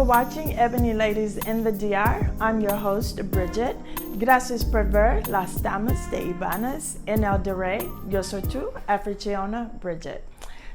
watching Ebony Ladies in the DR. I'm your host, Bridget. Gracias por ver las damas de Ibanas en el Dere. Yo soy tu anfitriona, Bridget.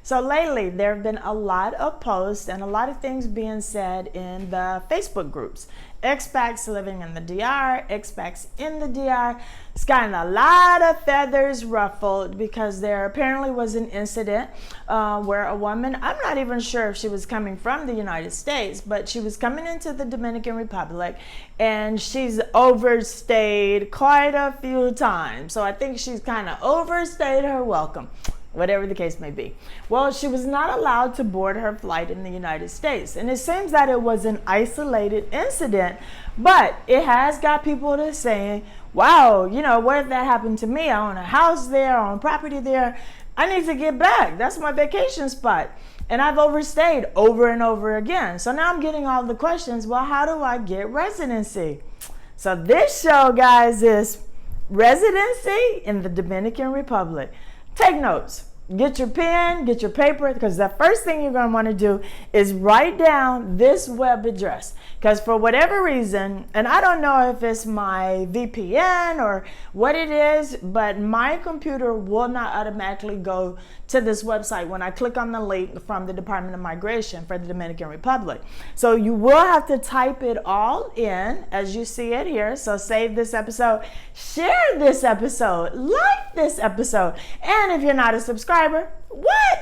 So lately, there have been a lot of posts and a lot of things being said in the Facebook groups. Expats living in the DR, expats in the DR. It's gotten a lot of feathers ruffled because there apparently was an incident where a woman, I'm not even sure if she was coming from the United States, but she was coming into the Dominican Republic and she's overstayed quite a few times. So I think she's kind of overstayed her welcome, whatever the case may be. Well, she was not allowed to board her flight in the United States. And it seems that it was an isolated incident, but it has got people to saying, wow, you know, what if that happened to me? I own a house there, I own property there. I need to get back. That's my vacation spot. And I've overstayed over and over again. So now I'm getting all the questions, well, how do I get residency? So this show, guys, is residency in the Dominican Republic. Take notes. Get your pen, get your paper, because the first thing you're going to want to do is write down this web address. Because for whatever reason, and I don't know if it's my VPN or what it is, but my computer will not automatically go to this website when I click on the link from the Department of Migration for the Dominican Republic. So you will have to type it all in as you see it here. So save this episode, share this episode, like this episode, and if you're not a subscriber,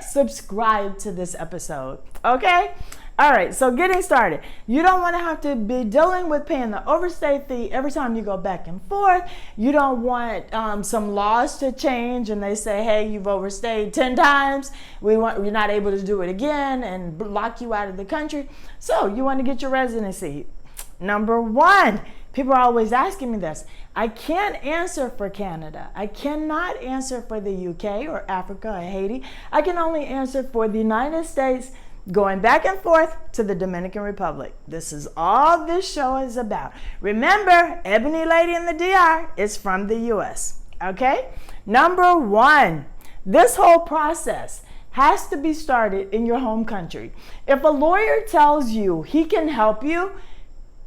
subscribe to this episode, okay? All right, so getting started. You don't want to have to be dealing with paying the overstay fee every time you go back and forth. You don't want some laws to change and they say, hey, you've overstayed 10 times. You're not able to do it again and lock you out of the country. So you want to get your residency. Number one, people are always asking me this. I can't answer for Canada. I cannot answer for the UK or Africa or Haiti. I can only answer for the United States, going back and forth to the Dominican Republic. This is all this show is about. Remember, Ebony Lady in the DR is from the US, okay? Number one, this whole process has to be started in your home country. If a lawyer tells you he can help you,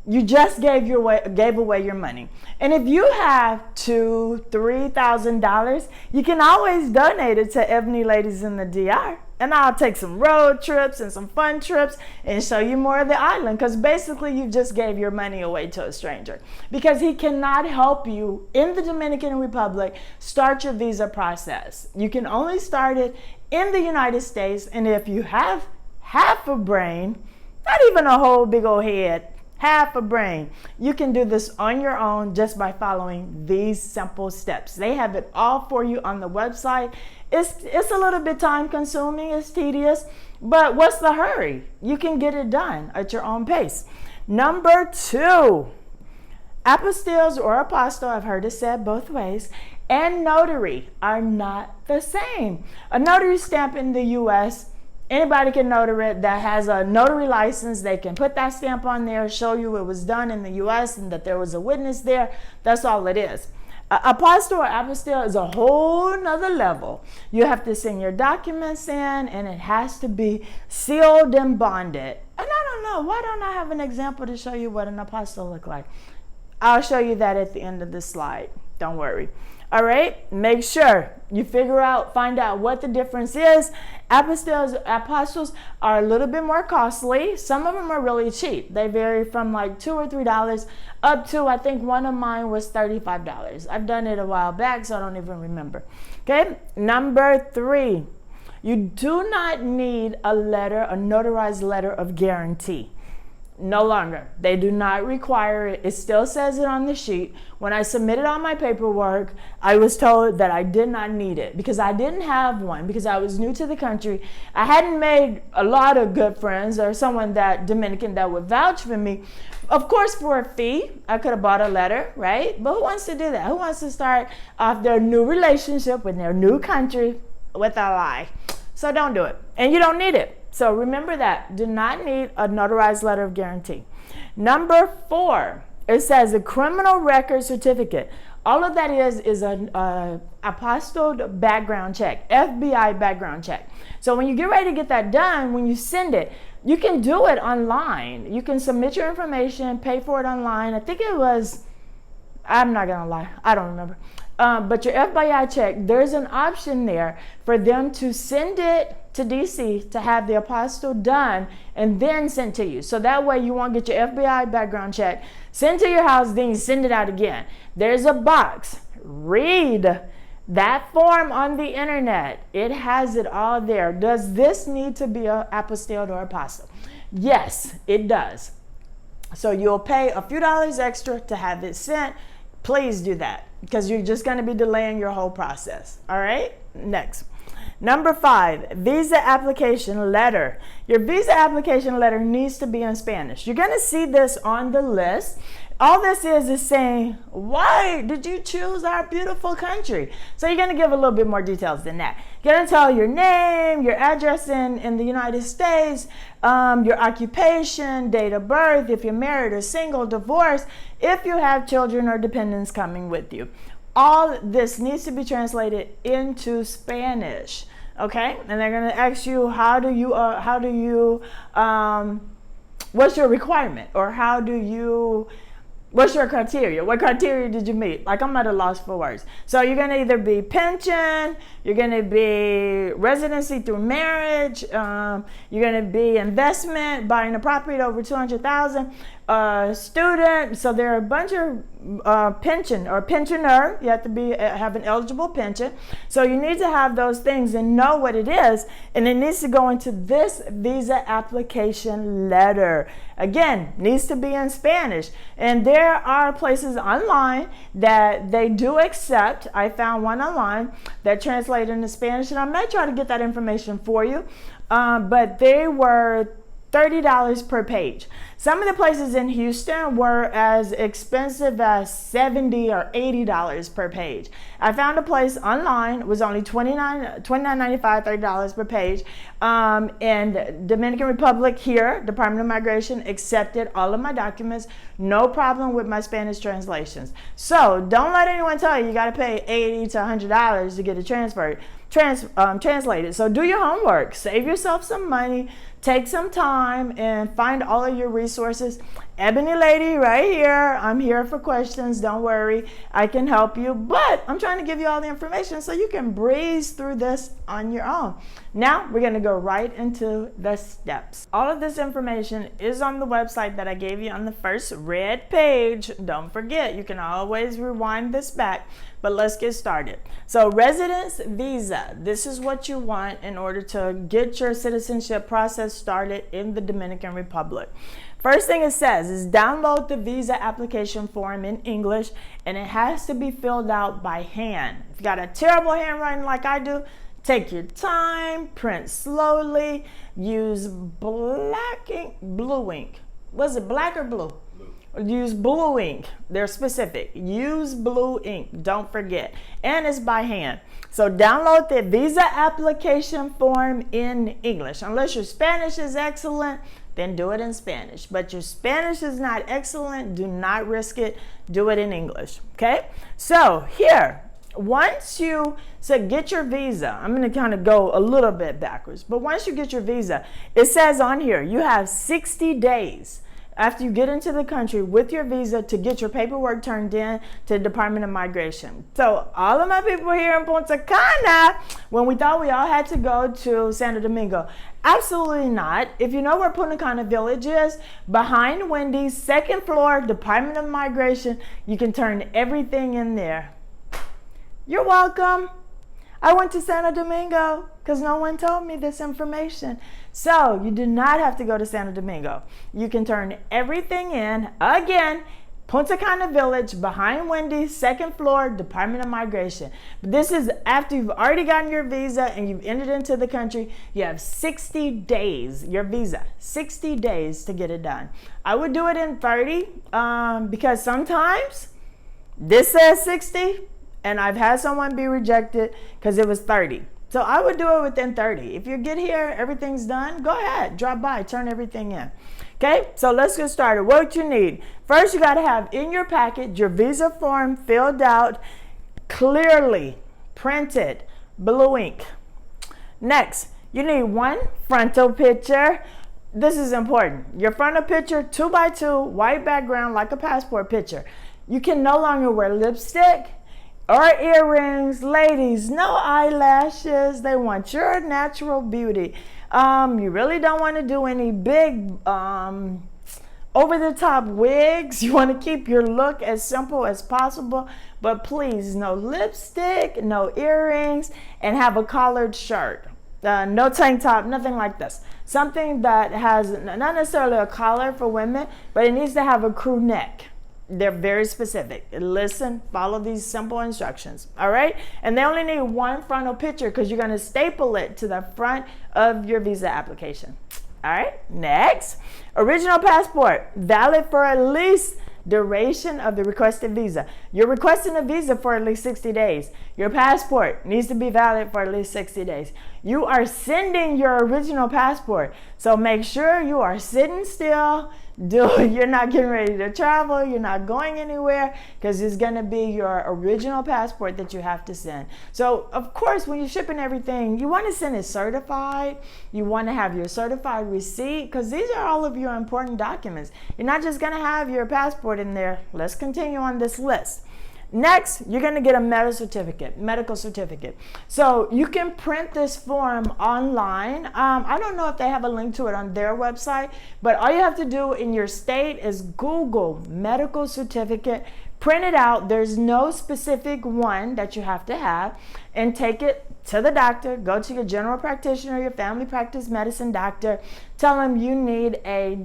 you just gave away your money. And if you have $2,000-$3,000, you can always donate it to Ebony Ladies in the DR. And I'll take some road trips and some fun trips and show you more of the island, because basically you just gave your money away to a stranger, because he cannot help you in the Dominican Republic start your visa process. You can only start it in the United States. And if you have half a brain, not even a whole big old head, half a brain, you can do this on your own just by following these simple steps. They have it all for you on the website. It's a little bit time consuming, it's tedious, but what's the hurry? You can get it done at your own pace. Number two, apostilles or apostle, I've heard it said both ways, and notary are not the same. A notary stamp in the US, anybody can notary it that has a notary license. They can put that stamp on there, show you it was done in the US and that there was a witness there. That's all it is. Apostle or apostille is a whole nother level. You have to send your documents in and it has to be sealed and bonded. And I don't know, why don't I have an example to show you what an apostle looks like? I'll show you that at the end of this slide. Don't worry. All right, make sure you find out what the difference is. Apostles are a little bit more costly. Some of them are really cheap. They vary from like $2 or $3 up to, I think one of mine was $35. I've done it a while back, so I don't even remember. Okay, number three, you do not need a notarized letter of guarantee. No longer. They do not require it. It still says it on the sheet. When I submitted all my paperwork, I was told that I did not need it because I didn't have one, because I was new to the country. I hadn't made a lot of good friends or someone Dominican that would vouch for me. Of course, for a fee, I could have bought a letter, right? But who wants to do that? Who wants to start off their new relationship with their new country with a lie? So don't do it. And you don't need it. So remember that. Do not need a notarized letter of guarantee. Number four, it says a criminal record certificate. All of that is an apostilled background check, FBI background check. So when you get ready to get that done, when you send it, you can do it online. You can submit your information, pay for it online. I think it was, I'm not gonna lie, I don't remember. But your FBI check, there's an option there for them to send it to DC to have the apostille done and then sent to you. So that way you won't get your FBI background check sent to your house, then you send it out again. There's a box. Read that form on the internet. It has it all there. Does this need to be an apostille or apostle? Yes, it does. So you'll pay a few dollars extra to have it sent. Please do that because you're just going to be delaying your whole process. All right, next. Number 5, visa application letter. Your visa application letter needs to be in Spanish. You're going to see this on the list. All this is saying, why did you choose our beautiful country? So you're going to give a little bit more details than that. You're going to tell your name, your address in the United States, your occupation, date of birth, if you're married or single, divorced, if you have children or dependents coming with you. All this needs to be translated into Spanish, okay? And they're going to ask you, what's your requirement? Or what's your criteria? What criteria did you meet? Like, I'm at a loss for words. So you're going to either be pension, you're going to be residency through marriage, you're going to be investment, buying a property over $200,000, student. So there are a bunch of pension or pensioner. You have to have an eligible pension. So you need to have those things and know what it is. And it needs to go into this visa application letter. Again, needs to be in Spanish. And there are places online that they do accept. I found one online that translated into Spanish, and I may try to get that information for you. But they were $30 per page. Some of the places in Houston were as expensive as $70 or $80 per page. I found a place online, it was only $29.95, $30 per page. And Dominican Republic here, Department of Migration, accepted all of my documents. No problem with my Spanish translations. So don't let anyone tell you got to pay $80 to $100 to get it translated. So do your homework, save yourself some money, take some time and find all of your resources. Ebony Lady right here. I'm here for questions. Don't worry. I can help you. But I'm trying to give you all the information so you can breeze through this on your own. Now we're going to go right into the steps. All of this information is on the website that I gave you on the first red page. Don't forget, you can always rewind this back. But let's get started. So residence visa, this is what you want in order to get your citizenship process started in the Dominican Republic. First thing it says is download the visa application form in English, and it has to be filled out by hand. If you got a terrible handwriting like I do, take your time, print slowly, use blue ink. Was it black or blue? Use blue ink. They're specific. Use blue ink. Don't forget. And it's by hand. So download the visa application form in English. Unless your Spanish is excellent, then do it in Spanish. But your Spanish is not excellent, do not risk it. Do it in English. Okay? So here, once you get your visa, I'm going to kind of go a little bit backwards. But once you get your visa, it says on here, you have 60 days after you get into the country with your visa to get your paperwork turned in to the Department of Migration. So all of my people here in Punta Cana, when we thought we all had to go to Santo Domingo, absolutely not. If you know where Punta Cana Village is, behind Wendy's, second floor, Department of Migration, you can turn everything in there. You're welcome. I went to Santo Domingo because no one told me this information. So you do not have to go to Santo Domingo. You can turn everything in, again, Punta Cana Village, behind Wendy's, second floor, Department of Migration. But this is after you've already gotten your visa and you've entered into the country. You have 60 days, your visa, 60 days to get it done. I would do it in 30 because sometimes this says 60. And I've had someone be rejected because it was 30. So I would do it within 30. If you get here, everything's done, go ahead, drop by, turn everything in. Okay, so let's get started. What you need. First, you got to have in your package your visa form filled out clearly, printed, blue ink. Next, you need one frontal picture. this is important. Your frontal picture, 2x2, white background like a passport picture. You can no longer wear lipstick or earrings. Ladies, no eyelashes. They want your natural beauty. You really don't want to do any big over-the-top wigs. You want to keep your look as simple as possible, but please, no lipstick, no earrings, and have a collared shirt. No tank top, nothing like this. Something that has not necessarily a collar for women, but it needs to have a crew neck. They're very specific. Listen, follow these simple instructions, all right? And they only need one frontal picture because you're going to staple it to the front of your visa application. All right, next. Original passport, valid for at least duration of the requested visa. You're requesting a visa for at least 60 days. Your passport needs to be valid for at least 60 days. You are sending your original passport, so make sure you are sitting still. You're not getting ready to travel. You're not going anywhere, because it's going to be your original passport that you have to send. So, of course, when you're shipping everything, you want to send it certified. You want to have your certified receipt, because these are all of your important documents. You're not just going to have your passport in there. Let's continue on this list. Next, you're going to get a medical certificate. So you can print this form online. I don't know if they have a link to it on their website, but all you have to do in your state is Google medical certificate, print it out. There's no specific one that you have to have, and take it to the doctor. Go to your general practitioner, your family practice medicine doctor. Tell them you need a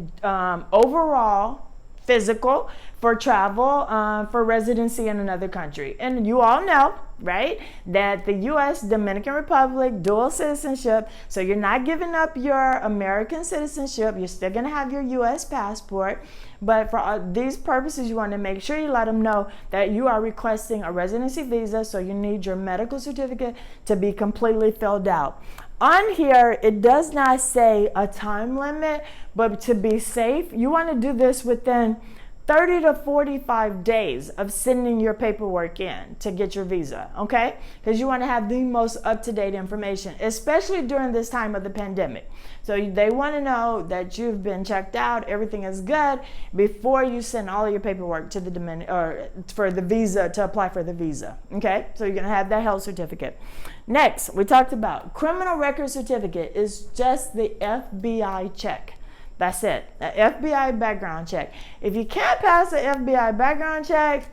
overall physical for travel, for residency in another country. And you all know, right, that the U.S., Dominican Republic, dual citizenship. So you're not giving up your American citizenship. You're still going to have your U.S. passport. But for these purposes, you want to make sure you let them know that you are requesting a residency visa. So you need your medical certificate to be completely filled out. On here, it does not say a time limit, but to be safe, you want to do this within 30 to 45 days of sending your paperwork in to get your visa, okay? Because you want to have the most up-to-date information, especially during this time of the pandemic. So they want to know that you've been checked out, everything is good, before you send all of your paperwork to the for the visa, to apply for the visa, okay? So you're going to have that health certificate. Next, we talked about criminal record certificate is just the FBI check. That's it, an FBI background check. If you can't pass the FBI background check,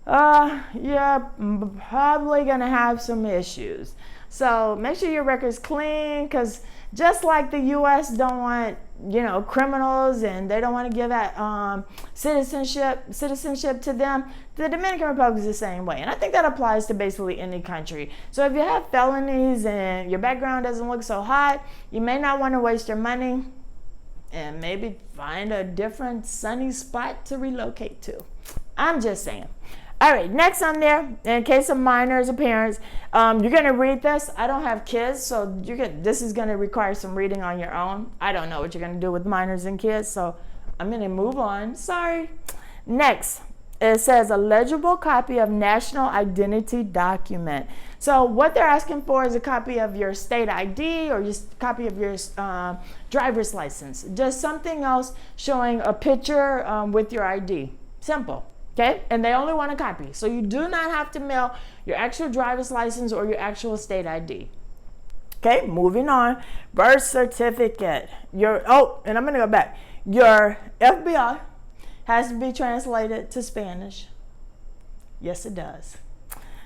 you're probably gonna have some issues. So make sure your record's clean, because just like the U.S. don't want, criminals, and they don't want to give that citizenship to them, the Dominican Republic is the same way. And I think that applies to basically any country. So if you have felonies and your background doesn't look so hot, you may not want to waste your money, and maybe find a different sunny spot to relocate to. I'm just saying. All right, next on there, in case of minors or parents, you're going to read this. I don't have kids, so this is going to require some reading on your own. I don't know what you're going to do with minors and kids, so I'm going to move on. Sorry. Next, it says a legible copy of national identity document. So what they're asking for is a copy of your state ID or just a copy of your driver's license. Just something else showing a picture with your ID. Simple. Okay? And they only want a copy. So you do not have to mail your actual driver's license or your actual state ID. Okay, moving on. Birth certificate. And I'm going to go back. Your FBI has to be translated to Spanish. Yes, it does.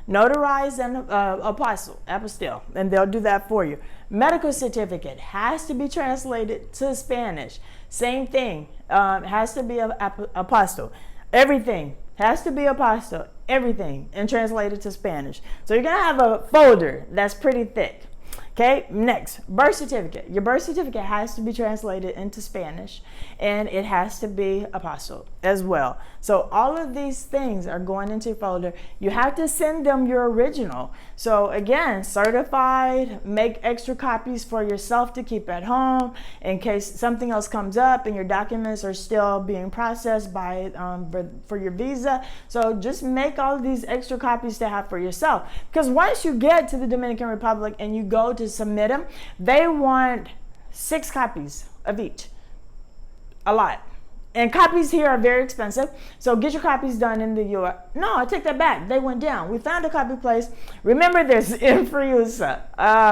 Notarized and apostille, and they'll do that for you. Medical certificate has to be translated to Spanish. Same thing. Has to be apostille. Everything has to be apostille. Everything, and translated to Spanish. So you're gonna have a folder that's pretty thick. Okay, next, birth certificate. Your birth certificate has to be translated into Spanish, and it has to be apostille as well. So all of these things are going into your folder. You have to send them your original. So again, certified, make extra copies for yourself to keep at home in case something else comes up and your documents are still being processed for your visa. So just make all of these extra copies to have for yourself. Because once you get to the Dominican Republic and you go to submit them, they want 6 copies of each. A lot. And copies here are very expensive. So get your copies done in the US. No, I take that back. They went down. We found a copy place. Remember this, in Friusa.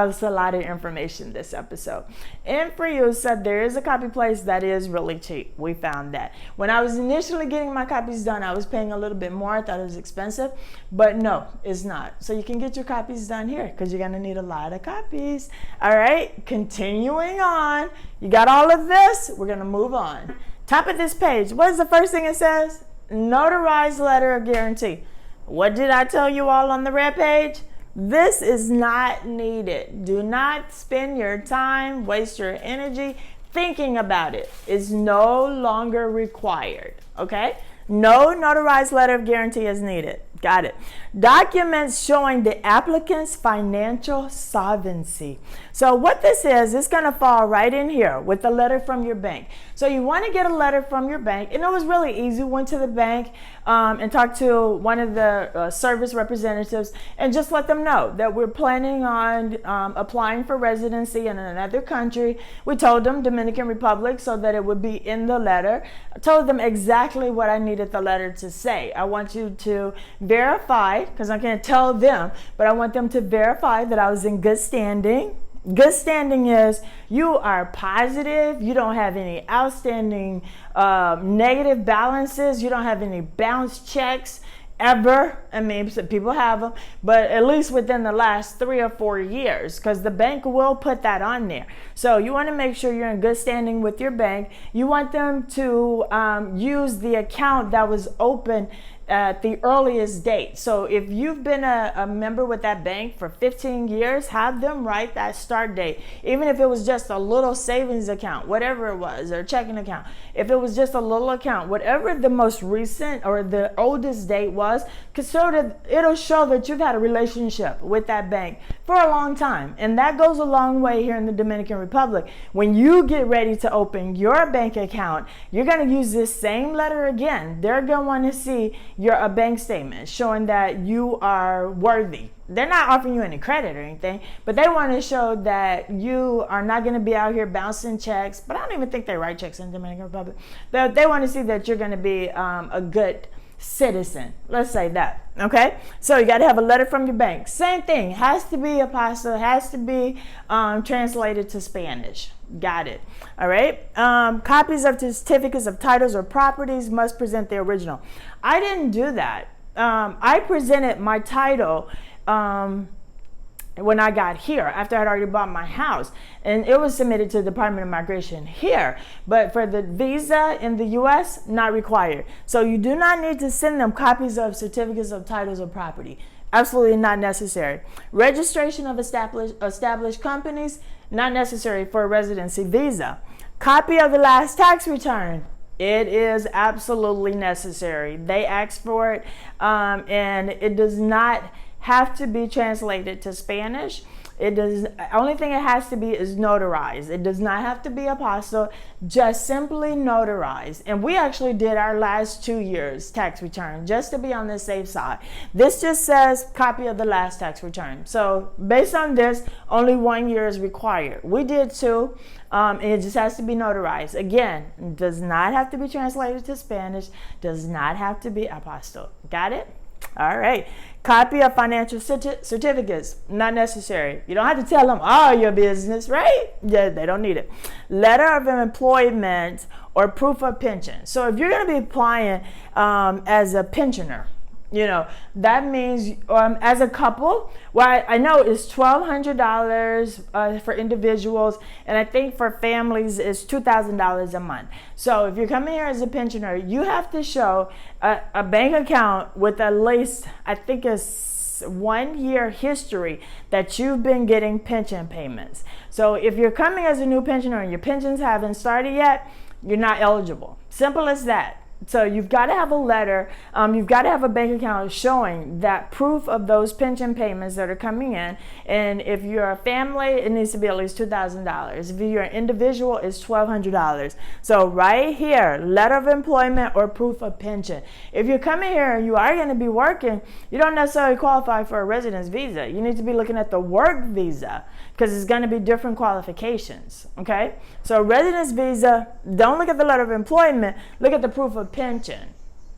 It's a lot of information this episode. In Friusa, there is a copy place that is really cheap. We found that. When I was initially getting my copies done, I was paying a little bit more. I thought it was expensive. But no, it's not. So you can get your copies done here because you're going to need a lot of copies. All right, continuing on. You got all of this? We're going to move on. Top of this page, what is the first thing it says? Notarized letter of guarantee. What did I tell you all on the red page? This is not needed. Do not spend your time, waste your energy thinking about it. It's no longer required, okay? No notarized letter of guarantee is needed. Got it. Documents showing the applicant's financial solvency. So what this is, it's going to fall right in here with the letter from your bank. So you want to get a letter from your bank, and it was really easy. Went to the bank and talked to one of the service representatives and just let them know that we're planning on applying for residency in another country. We told them Dominican Republic so that it would be in the letter. I told them exactly what I needed the letter to say. I want you to verify, because I can't tell them, but I want them to verify that I was in good standing. Good standing is you are positive, you don't have any outstanding negative balances, you don't have any bounce checks ever. I mean, people have them, but at least within the last 3 or 4 years, because the bank will put that on there. So you want to make sure you're in good standing with your bank. You want them to use the account that was open at the earliest date. So if you've been a member with that bank for 15 years, have them write that start date. Even if it was just a little savings account, whatever it was, or checking account. If it was just a little account, whatever the most recent or the oldest date was, because it'll show that you've had a relationship with that bank for a long time. And that goes a long way here in the Dominican Republic. When you get ready to open your bank account, you're going to use this same letter again. They're going to want to see a bank statement showing that you are worthy. They're not offering you any credit or anything, but they want to show that you are not going to be out here bouncing checks. But I don't even think they write checks in the Dominican Republic. They want to see that you're going to be a good citizen. Let's say that. Okay, so you got to have a letter from your bank. Same thing, has to be apostille, has to be translated to Spanish. Got it. All right. Copies of certificates of titles or properties must present the original. I didn't do that. I presented my title when I got here, after I'd already bought my house, and it was submitted to the Department of Migration here. But for the visa in the US, not required. So you do not need to send them copies of certificates of titles or property. Absolutely not necessary. Registration of established companies, not necessary for a residency visa. Copy of the last tax return. It is absolutely necessary. They ask for it, and it does not have to be translated to Spanish. Only thing it has to be is notarized. It does not have to be apostille, just simply notarized. And we actually did our last 2 years tax return just to be on the safe side. This just says copy of the last tax return. So based on this, only 1 year is required. We did 2. And it just has to be notarized. Again, does not have to be translated to Spanish, does not have to be apostille. Got it? All right. Copy of financial certificates, not necessary. You don't have to tell them all your business, right? Yeah, they don't need it. Letter of employment or proof of pension. So if you're going to be applying as a pensioner, that means as a couple, well, I know it's $1,200 for individuals, and I think for families it's $2,000 a month. So if you're coming here as a pensioner, you have to show a bank account with at least, I think it's 1 year history that you've been getting pension payments. So if you're coming as a new pensioner and your pensions haven't started yet, you're not eligible. Simple as that. So you've got to have a letter. You've got to have a bank account showing that proof of those pension payments that are coming in. And if you're a family, it needs to be at least $2,000. If you're an individual, it's $1,200. So right here, letter of employment or proof of pension. If you're coming here and you are going to be working, you don't necessarily qualify for a residence visa. You need to be looking at the work visa because it's going to be different qualifications. Okay? So residence visa, don't look at the letter of employment, look at the proof of pension.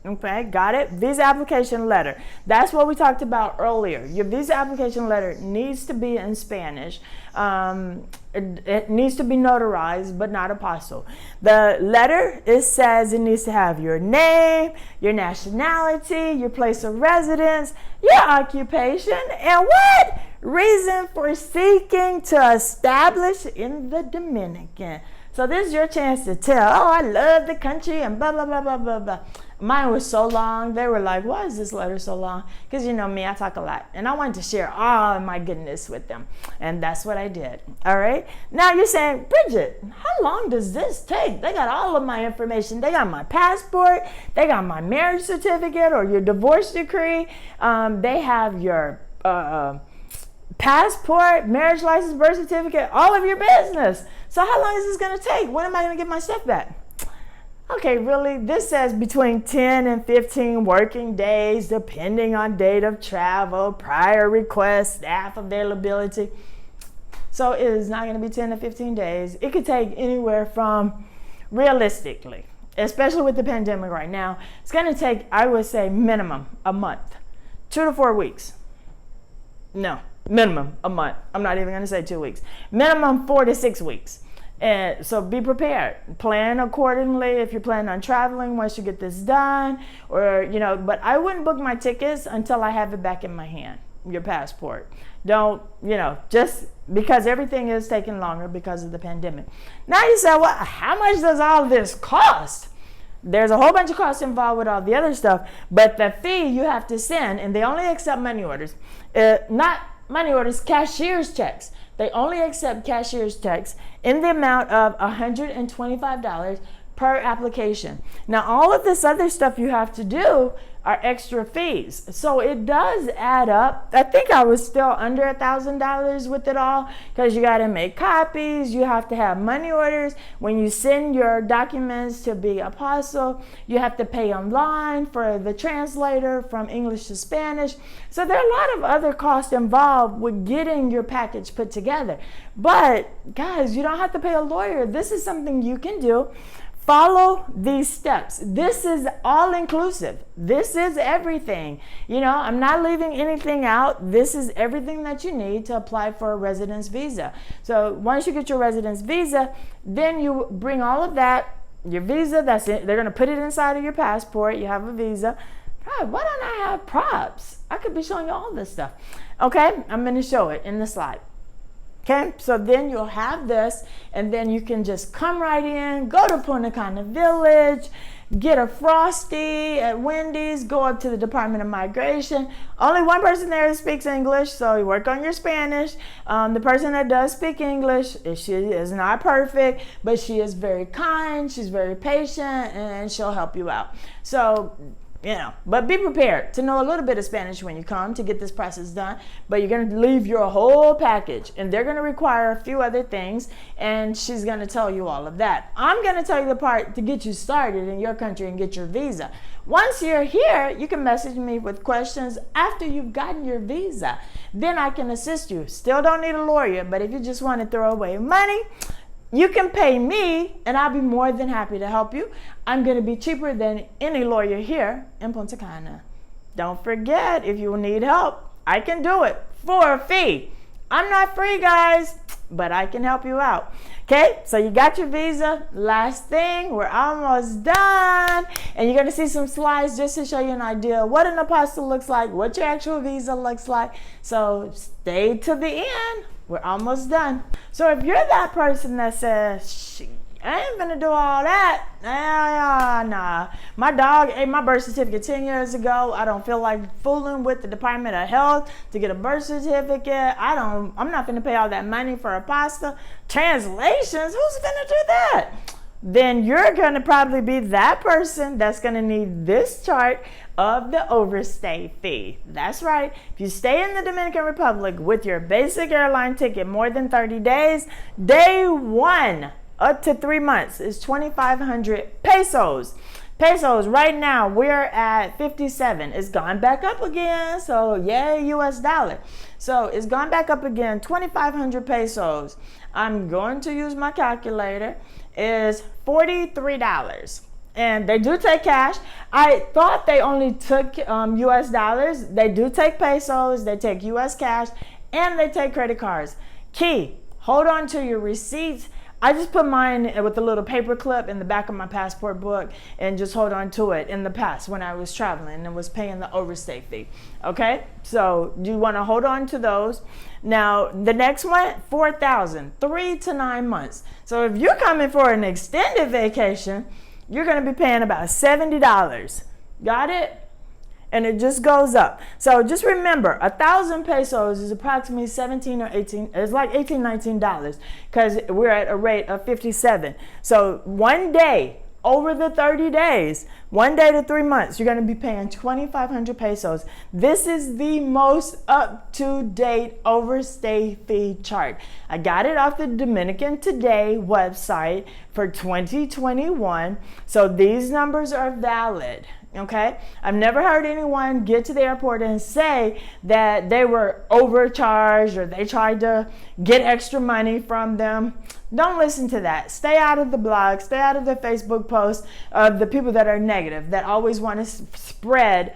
Okay, got it? Visa application letter. That's what we talked about earlier. Your visa application letter needs to be in Spanish. It needs to be notarized, but not apostle. The letter, it says it needs to have your name, your nationality, your place of residence, your occupation, and what? Reason for seeking to establish in the Dominican. So this is your chance to tell, oh, I love the country and blah, blah, blah, blah, blah, blah. Mine was so long. They were like, why is this letter so long? Because you know me, I talk a lot. And I wanted to share all of my goodness with them. And that's what I did. All right. Now you're saying, Bridget, how long does this take? They got all of my information. They got my passport. They got my marriage certificate or your divorce decree. They have your passport, marriage license, birth certificate, all of your business. So how long is this going to take? When am I going to get my stuff back? Okay, really? This says between 10 and 15 working days, depending on date of travel, prior request, staff availability. So it is not going to be 10 to 15 days. It could take anywhere from, realistically, especially with the pandemic right now, it's going to take, I would say, minimum a month, 2 to 4 weeks. No, minimum a month. I'm not even going to say 2 weeks. Minimum 4 to 6 weeks. And so be prepared. Plan accordingly if you're planning on traveling once you get this done. Or, you know, but I wouldn't book my tickets until I have it back in my hand, your passport. Don't, you know, just because everything is taking longer because of the pandemic. Now you say, well, how much does all this cost? There's a whole bunch of costs involved with all the other stuff, but the fee you have to send, and they only accept money orders, not money orders, cashier's checks. They only accept cashier's checks in the amount of $125 per application. Now, all of this other stuff you have to do are extra fees. So it does add up. I think I was still under $1,000 with it all because you got to make copies. You have to have money orders. When you send your documents to be apostle, you have to pay online for the translator from English to Spanish. So there are a lot of other costs involved with getting your package put together. But guys, you don't have to pay a lawyer. This is something you can do. Follow these steps. This is all inclusive. This is everything. You know, I'm not leaving anything out. This is everything that you need to apply for a residence visa. So once you get your residence visa, then you bring all of that, your visa, that's it. They're going to put it inside of your passport. You have a visa. God, why don't I have props? I could be showing you all this stuff. Okay, I'm going to show it in the slide. Okay, so then you'll have this, and then you can just come right in, go to Punta Cana Village, get a Frosty at Wendy's, go up to the Department of Migration. Only one person there speaks English, so you work on your Spanish. The person that does speak English, she is not perfect, but she is very kind, she's very patient, and she'll help you out. So, you know, but be prepared to know a little bit of Spanish when you come to get this process done. But you're going to leave your whole package, and they're going to require a few other things, and she's going to tell you all of that. I'm going to tell you the part to get you started in your country and get your visa. Once you're here, you can message me with questions after you've gotten your visa. Then I can assist you. Still don't need a lawyer, but if you just want to throw away money, you can pay me, and I'll be more than happy to help you. I'm going to be cheaper than any lawyer here in Punta Cana. Don't forget, if you need help, I can do it for a fee. I'm not free, guys, but I can help you out. Okay, so you got your visa. Last thing, we're almost done. And you're going to see some slides just to show you an idea of what an apostle looks like, what your actual visa looks like. So stay to the end. We're almost done. So if you're that person that says, I ain't gonna do all that. Nah. My dog ate my birth certificate 10 years ago. I don't feel like fooling with the Department of Health to get a birth certificate. I'm not gonna pay all that money for a pasta. Translations, who's gonna do that? then you're going to probably be that person that's going to need this chart of the overstay fee. That's right. If you stay in the Dominican Republic with your basic airline ticket more than 30 days, day one up to 3 months is 2,500 pesos. Pesos, right now we're at 57. It's gone back up again. So yay, US dollar. So it's gone back up again, 2,500 pesos. I'm going to use my calculator. Is $43. And they do take cash. I thought they only took US dollars. They do take pesos, they take US cash, and they take credit cards. Key, hold on to your receipts. I just put mine with a little paper clip in the back of my passport book and just hold on to it in the past when I was traveling and was paying the overstay fee. Okay, so you want to hold on to those. Now, the next one, 4,000, 3 to 9 months. So if you're coming for an extended vacation, you're going to be paying about $70. Got it? And it just goes up. So just remember, 1,000 pesos is approximately 17 or 18. It's like $18, $19 because we're at a rate of 57. So one day over the 30 days, 1 day to 3 months, you're going to be paying 2,500 pesos. This is the most up-to-date overstay fee chart. I got it off the Dominican Today website for 2021. So these numbers are valid. Okay, I've never heard anyone get to the airport and say that they were overcharged or they tried to get extra money from them. Don't listen to that. Stay out of the blog, stay out of the Facebook posts of the people that are negative, that always want to spread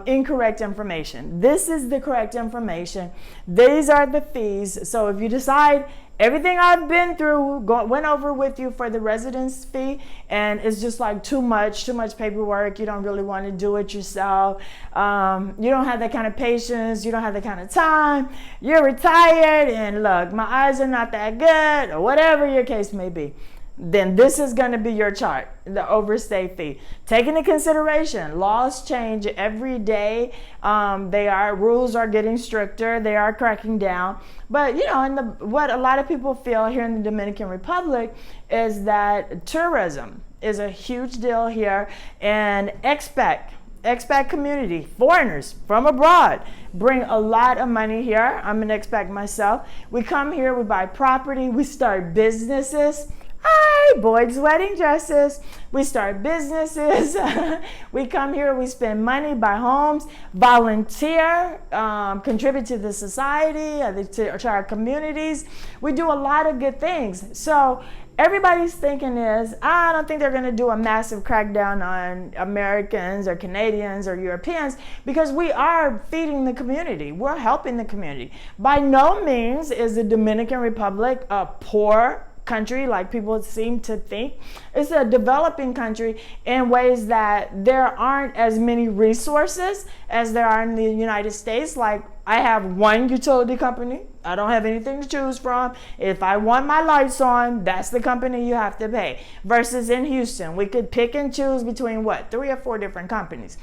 incorrect information. This is the correct information. These are the fees. So if you decide everything I've been through, went over with you for the residence fee, and it's just like too much paperwork, you don't really want to do it yourself, you don't have that kind of patience, you don't have that kind of time, you're retired, and look, my eyes are not that good, or whatever your case may be, then this is going to be your chart, the overstay fee. Take into consideration, laws change every day. Rules are getting stricter. They are cracking down. But you know, what a lot of people feel here in the Dominican Republic is that tourism is a huge deal here, and expat community, foreigners from abroad, bring a lot of money here. I'm an expat myself. We come here, we buy property, we start businesses. Hi, boys' wedding dresses. We start businesses. We come here, we spend money, buy homes, volunteer, contribute to the society, to our communities. We do a lot of good things. So everybody's thinking is, I don't think they're going to do a massive crackdown on Americans or Canadians or Europeans, because we are feeding the community. We're helping the community. By no means is the Dominican Republic a poor country like people seem to think. It's a developing country in ways that there aren't as many resources as there are in the United States. Like, I have one utility company. I don't have anything to choose from. If I want my lights on, that's the company you have to pay. Versus in Houston, we could pick and choose between 3 or 4 different companies.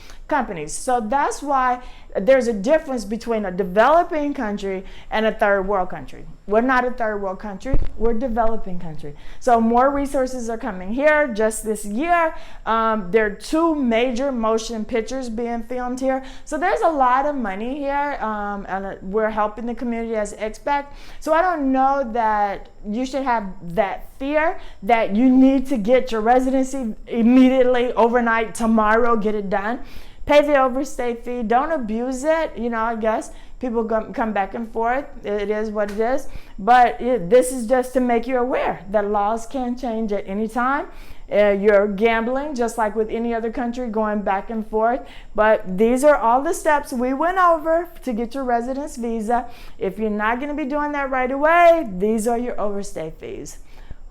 So that's why there's a difference between a developing country and a third world country. We're not a third world country. We're a developing country. So more resources are coming here. Just this year, there are 2 major motion pictures being filmed here. So there's a lot of money here, and we're helping the community as expat. So I don't know that you should have that fear that you need to get your residency immediately, overnight, tomorrow, get it done. Pay the overstay fee. Don't abuse it. You know, I guess people come back and forth. It is what it is. But this is just to make you aware that laws can change at any time. You're gambling just like with any other country, going back and forth. But these are all the steps we went over to get your residence visa. If you're not going to be doing that right away, these are your overstay fees.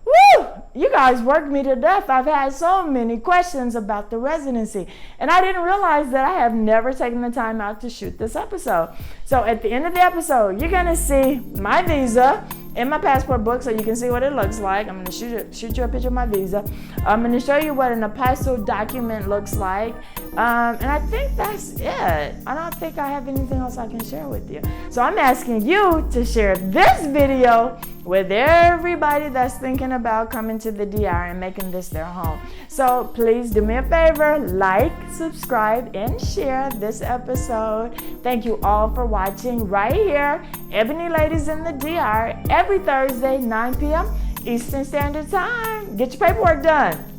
Woo! You guys worked me to death. I've had so many questions about the residency, and I didn't realize that I have never taken the time out to shoot this episode. So at the end of the episode, you're gonna see my visa in my passport book, so you can see what it looks like. I'm gonna shoot you a picture of my visa. I'm gonna show you what an apostille document looks like, and I think that's it. I don't think I have anything else I can share with you. So I'm asking you to share this video with everybody that's thinking about coming to the DR and making this their home. So please do me a favor, like, subscribe, and share this episode. Thank you all for watching right here, Ebony Ladies in the DR, every Thursday, 9 p.m. Eastern Standard Time. Get your paperwork done.